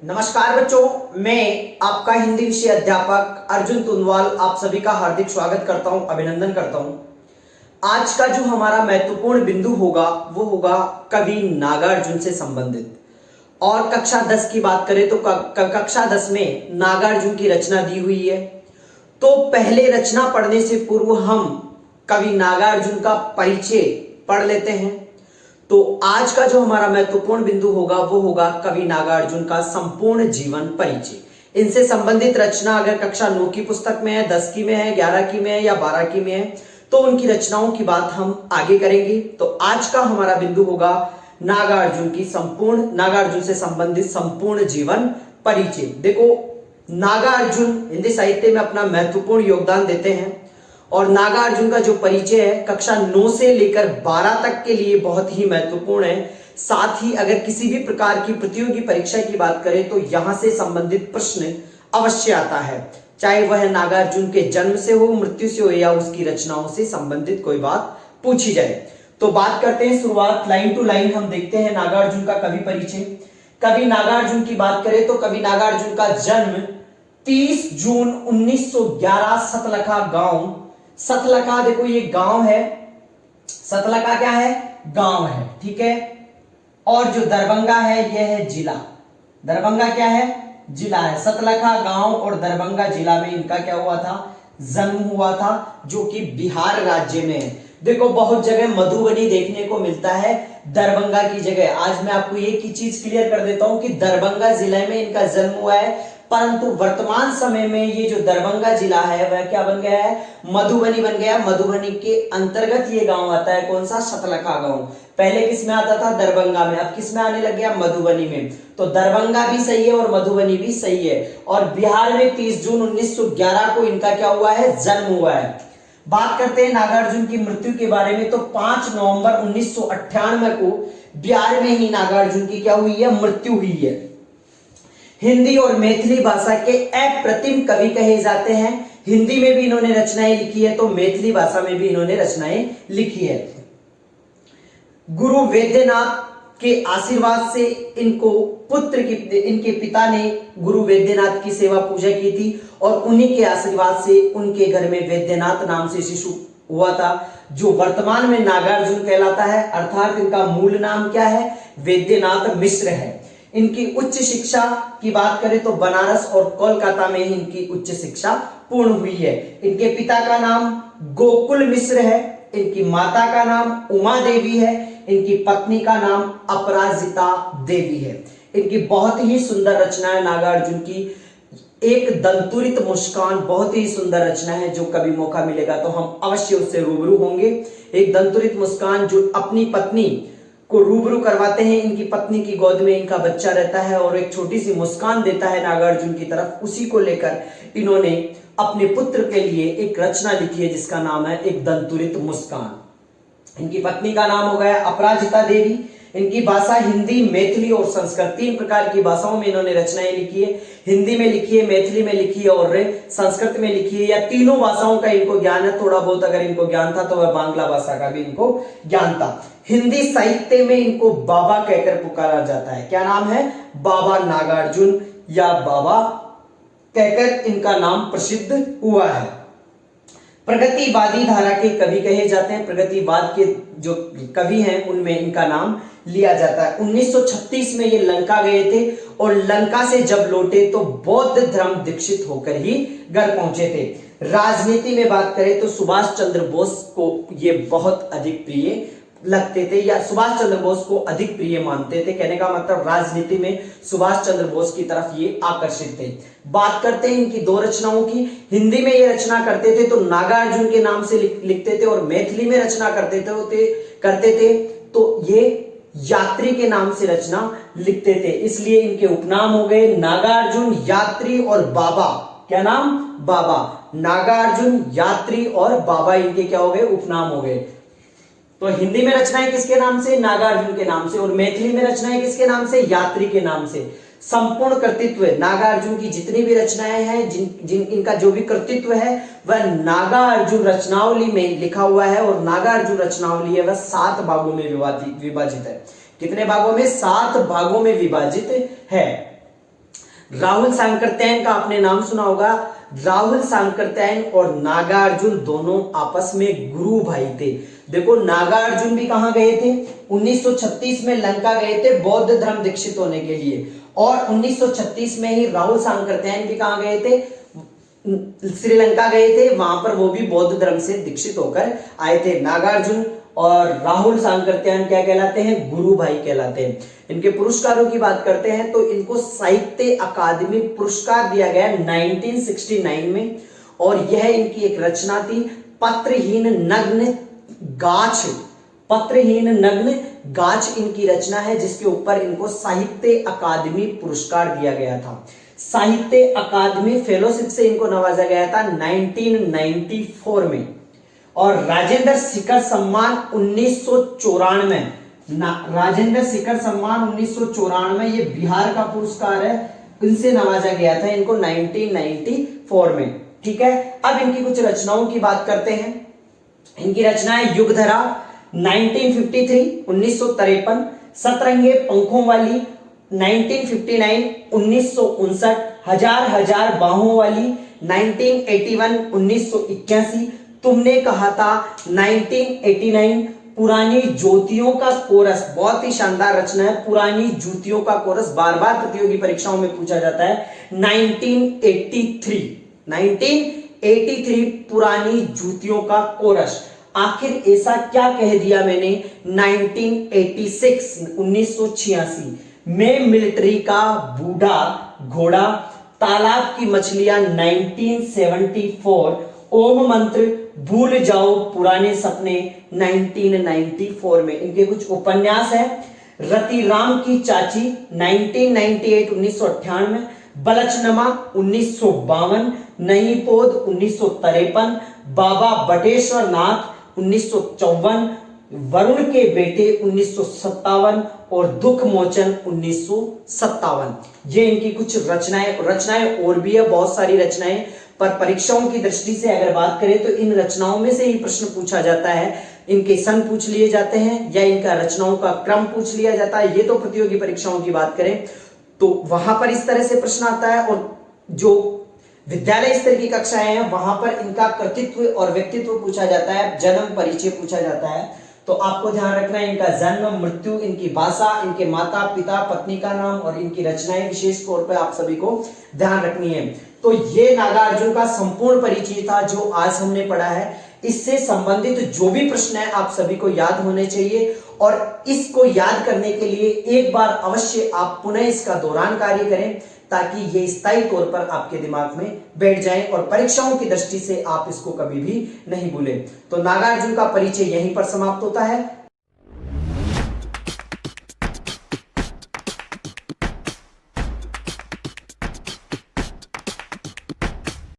नमस्कार बच्चों, मैं आपका हिंदी विषय अध्यापक अर्जुन तुंदवाल आप सभी का हार्दिक स्वागत करता हूं, अभिनंदन करता हूं। आज का जो हमारा महत्वपूर्ण बिंदु होगा वो होगा कवि नागार्जुन से संबंधित। और कक्षा 10 की बात करें तो कक्षा 10 में नागार्जुन की रचना दी हुई है। तो पहले रचना पढ़ने से पूर्व हम कवि नागार्जुन का परिचय पढ़ लेते हैं। तो आज का जो हमारा महत्वपूर्ण बिंदु होगा वो होगा कवि नागार्जुन का संपूर्ण जीवन परिचय। इनसे संबंधित रचना अगर कक्षा 9 की पुस्तक में है, 10 की में है, 11 की में है या 12 की में है तो उनकी रचनाओं की बात हम आगे करेंगे। तो आज का हमारा बिंदु होगा नागार्जुन से संबंधित संपूर्ण जीवन परिचय। देखो, नागार्जुन हिंदी साहित्य में अपना महत्वपूर्ण योगदान देते हैं और नागार्जुन का जो परिचय है कक्षा 9 से लेकर 12 तक के लिए बहुत ही महत्वपूर्ण है। साथ ही अगर किसी भी प्रकार की प्रतियोगी परीक्षा की बात करें तो यहां से संबंधित प्रश्न अवश्य आता है, चाहे वह नागार्जुन के जन्म से हो, मृत्यु से हो या उसकी रचनाओं से संबंधित कोई बात पूछी जाए। तो बात करते हैं, शुरुआत लाइन टू लाइन हम देखते हैं नागार्जुन का कवि परिचय। कवि नागार्जुन की बात करें तो कवि नागार्जुन का जन्म 30 जून 1911 सतलखा गांव, सतलखा देखो ये गांव है, सतलखा क्या है? गांव है, ठीक है। और जो दरभंगा है यह है जिला। दरभंगा क्या है? जिला है। सतलखा गांव और दरभंगा जिला में इनका क्या हुआ था? जन्म हुआ था, जो कि बिहार राज्य में है। देखो, बहुत जगह मधुबनी देखने को मिलता है दरभंगा की जगह। आज मैं आपको एक ही चीज क्लियर कर देता हूं कि दरभंगा जिले में इनका जन्म हुआ है, परंतु वर्तमान समय में ये जो दरभंगा जिला है वह क्या बन गया है? मधुबनी बन गया। मधुबनी के अंतर्गत ये गांव आता है, कौन सा? सतलखा गांव। पहले किस में आता था? दरभंगा में, अब किस में आने लग गया? मधुबनी में। तो दरभंगा भी सही है और मधुबनी भी सही है। और बिहार में 30 जून 1911 को इनका क्या हुआ है? जन्म हुआ है। बात करते हैं नागार्जुन की मृत्यु के बारे में तो 5 नवंबर 1998 को बिहार में ही नागार्जुन की क्या हुई है? मृत्यु हुई है। हिंदी और मैथिली भाषा के अप्रतिम कवि कहे जाते हैं। हिंदी में भी इन्होंने रचनाएं लिखी है तो मैथिली भाषा में भी इन्होंने रचनाएं लिखी है। गुरु वैद्यनाथ के आशीर्वाद से इनको इनके पिता ने गुरु वैद्यनाथ की सेवा पूजा की थी और उन्हीं के आशीर्वाद से उनके घर में वैद्यनाथ नाम से शिशु हुआ था, जो वर्तमान में नागार्जुन कहलाता है। अर्थात इनका मूल नाम क्या है? वैद्यनाथ मिश्र है। इनकी उच्च शिक्षा की बात करें तो बनारस और कोलकाता में ही इनकी उच्च शिक्षा पूर्ण हुई है। इनके पिता का नाम गोकुल मिश्र है, इनकी माता का नाम उमा देवी है, इनकी पत्नी का नाम अपराजिता देवी है। इनकी बहुत ही सुंदर रचना है नागार्जुन की। एक दंतुरित मुस्कान बहुत ही सुंदर रचना है, जो कभी मौका मिलेगा तो हम अवश्य उससे रूबरू होंगे। एक दंतुरित मुस्कान जो अपनी पत्नी को रूबरू करवाते हैं। इनकी पत्नी की गोद में इनका बच्चा रहता है और एक छोटी सी मुस्कान देता है नागार्जुन की तरफ। उसी को लेकर इन्होंने अपने पुत्र के लिए एक रचना लिखी है जिसका नाम है एक दंतुरित मुस्कान। इनकी पत्नी का नाम हो गया अपराजिता देवी। इनकी भाषा हिंदी, मैथिली और संस्कृत, 3 प्रकार की भाषाओं में इन्होंने रचनाएं लिखी है। हिंदी में लिखी है, मैथिली में लिखी है और संस्कृत में लिखी है, या तीनों भाषाओं का इनको ज्ञान है। थोड़ा बहुत अगर इनको ज्ञान था तो वह बांग्ला भाषा का भी इनको ज्ञान था। हिंदी साहित्य में इनको बाबा कहकर पुकारा जाता है। क्या नाम है? बाबा नागार्जुन या बाबा कहकर इनका नाम प्रसिद्ध हुआ है। प्रगतिवादी धारा के कवि कहे जाते हैं। प्रगतिवाद के जो कवि हैं उनमें इनका नाम लिया जाता है। 1936 में ये लंका गए थे और लंका से जब लौटे तो बौद्ध धर्म दीक्षित होकर ही घर पहुंचे थे। राजनीति में बात करें तो सुभाष चंद्र बोस को ये बहुत अधिक प्रिय लगते थे, या सुभाष चंद्र बोस को अधिक प्रिय मानते थे। कहने का मतलब राजनीति में सुभाष चंद्र बोस की तरफ ये आकर्षित थे। बात करते हैं इनकी 2 रचनाओं की। हिंदी में ये रचना करते थे तो नागार्जुन के नाम से लिखते थे, और मैथिली में रचना करते थे तो ये यात्री के नाम से रचना लिखते थे। इसलिए इनके उपनाम हो गए नागार्जुन, यात्री और बाबा। क्या नाम? बाबा। नागार्जुन, यात्री और बाबा इनके क्या हो गए? उपनाम हो गए। तो हिंदी में रचनाएं किसके नाम से? नागार्जुन के नाम से। और मैथिली में रचनाएं किसके नाम से? यात्री के नाम से। संपूर्ण कृतित्व नागार्जुन की जितनी भी रचनाएं हैं, इनका जो भी कृतित्व है वह नागार्जुन रचनावली में लिखा हुआ है। और नागार्जुन रचनावली है वह 7 भागों में विभाजित है। कितने भागों में? 7 भागों में विभाजित है। राहुल सांकृत्यायन का आपने नाम सुना होगा। राहुल सांकृत्यायन और नागार्जुन दोनों आपस में गुरु भाई थे। देखो नागार्जुन भी कहां गए थे, 1936 में लंका गए थे बौद्ध धर्म दीक्षित होने के लिए, और 1936 में ही राहुल सांकृत्यायन भी कहां गए थे, श्रीलंका गए थे, वहां पर वो भी बौद्ध धर्म से दीक्षित होकर आए थे। नागार्जुन और राहुल सांकृत्यायन क्या कहलाते हैं, गुरु भाई कहलाते हैं। इनके पुरस्कारों की बात करते हैं तो इनको साहित्य अकादमी पुरस्कार दिया गया 1969 में, और यह इनकी एक रचना थी पत्रहीन नग्न गाछ। पत्रहीन नग्न गाछ इनकी रचना है, जिसके ऊपर इनको साहित्य अकादमी पुरस्कार दिया गया था। साहित्य अकादमी फेलोशिप से इनको नवाजा गया था 1994 में। और राजेंद्र शिखर सम्मान 1994, राजेंद्र शिखर सम्मान 1994, ये बिहार का पुरस्कार है, इनसे नवाजा गया था इनको 1994 में। ठीक है, अब इनकी कुछ रचनाओं की बात करते हैं। इनकी रचनाएं युगधरा 1953 1953, सतरंगे पंखों वाली 1959 1959, हजार हजार बाहों वाली 1981 1981, तुमने कहा था 1989, पुरानी ज्योतियों का कोरस, बहुत ही शानदार रचना है, पुरानी ज्योतियों का कोरस, बार बार प्रतियोगी परीक्षाओं में पूछा जाता है। 1983 पुरानी ज्योतियों का कोरस। आखिर ऐसा क्या कह दिया मैंने 1986 में मिलिट्री का बूढ़ा घोड़ा, तालाब की मछलियां 1974, ओम मंत्र, भूल जाओ पुराने सपने 1994 में। इनके कुछ उपन्यास है, रतिराम की चाची 1998 1998, बलचनमा 1952, नई पोद 1953, बाबा बटेश्वर नाथ 1954, वरुण के बेटे 1957 और दुख मोचन 1957। ये इनकी कुछ रचनाएं और भी है, बहुत सारी रचनाएं, पर परीक्षाओं की दृष्टि से अगर बात करें तो इन रचनाओं में से ही प्रश्न पूछा जाता है। इनके सन पूछ लिए जाते हैं या इनका रचनाओं का क्रम पूछ लिया जाता है। ये तो प्रतियोगी परीक्षाओं की बात करें तो वहां पर इस तरह से प्रश्न आता है, और जो विद्यालय स्तर की कक्षाएं हैं वहां पर इनका कृतित्व और व्यक्तित्व पूछा जाता है, जन्म परिचय पूछा जाता है। तो आपको ध्यान रखना है इनका जन्म, मृत्यु, इनकी भाषा, इनके माता पिता, पत्नी का नाम और इनकी रचनाएं विशेष तौर पर आप सभी को ध्यान रखनी है। तो ये नागार्जुन का संपूर्ण परिचय था जो आज हमने पढ़ा है। इससे संबंधित जो भी प्रश्न है आप सभी को याद होने चाहिए, और इसको याद करने के लिए एक बार अवश्य आप पुनः इसका दोहरान कार्य करें, ताकि ये स्थायी तौर पर आपके दिमाग में बैठ जाए और परीक्षाओं की दृष्टि से आप इसको कभी भी नहीं भूलें। तो नागार्जुन का परिचय यहीं पर समाप्त होता है।